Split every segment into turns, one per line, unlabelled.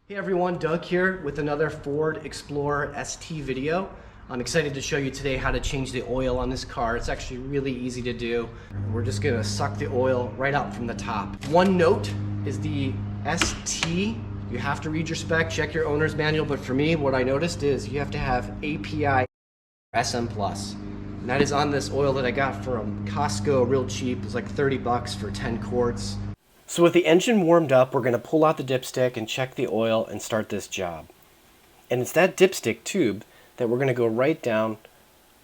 Hey everyone, Doug here with another Ford Explorer ST video. I'm excited to show you today how to change the oil on this car. It's actually really easy to do. We're just gonna suck the oil right out from the top. One note is the ST, you have to read your spec, check your owner's manual, but for me, what I noticed is you have to have API SM Plus. And that is on this oil that I got from Costco real cheap. It was like 30 bucks for 10 quarts. So with the engine warmed up, we're going to pull out the dipstick and check the oil and start this job. And it's that dipstick tube that we're going to go right down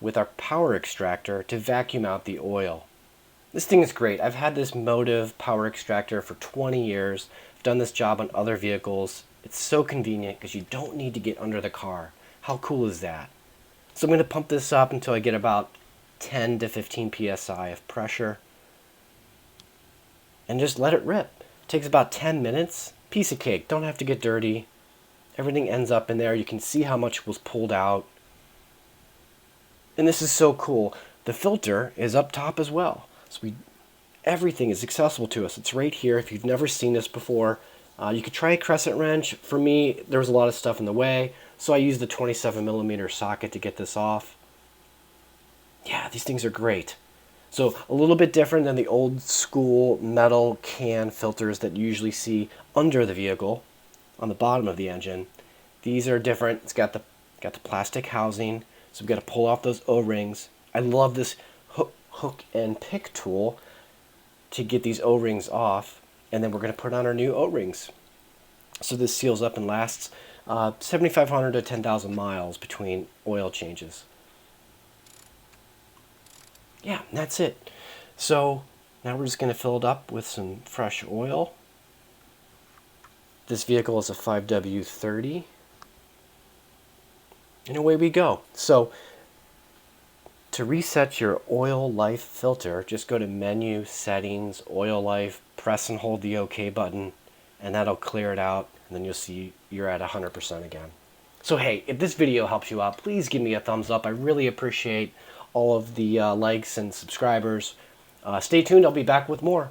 with our power extractor to vacuum out the oil. This thing is great. I've had this Motive power extractor for 20 years. I've done this job on other vehicles. It's so convenient because you don't need to get under the car. How cool is that? So I'm going to pump this up until I get about 10 to 15 psi of pressure. And just let it rip. It takes about 10 minutes. Piece of cake. Don't have to get dirty. Everything ends up in there. You can see how much was pulled out. And this is so cool. The filter is up top as well. So everything is accessible to us. It's right here. If you've never seen this before, you could try a crescent wrench. For me, there was a lot of stuff in the way, so I used the 27mm socket to get this off. Yeah, these things are great. So a little bit different than the old school metal can filters that you usually see under the vehicle on the bottom of the engine. These are different. It's got the plastic housing, so we've got to pull off those O-rings. I love this hook and pick tool to get these O-rings off, and then we're going to put on our new O-rings. So this seals up and lasts 7,500 to 10,000 miles between oil changes. Yeah, that's it. So now we're just going to fill it up with some fresh oil. This vehicle is a 5W30. And away we go. So to reset your oil life filter, just go to Menu, Settings, Oil Life, press and hold the OK button, and that'll clear it out, and then you'll see you're at 100% again. So hey, if this video helps you out, please give me a thumbs up. I really appreciate all of the likes and subscribers. Stay tuned, I'll be back with more.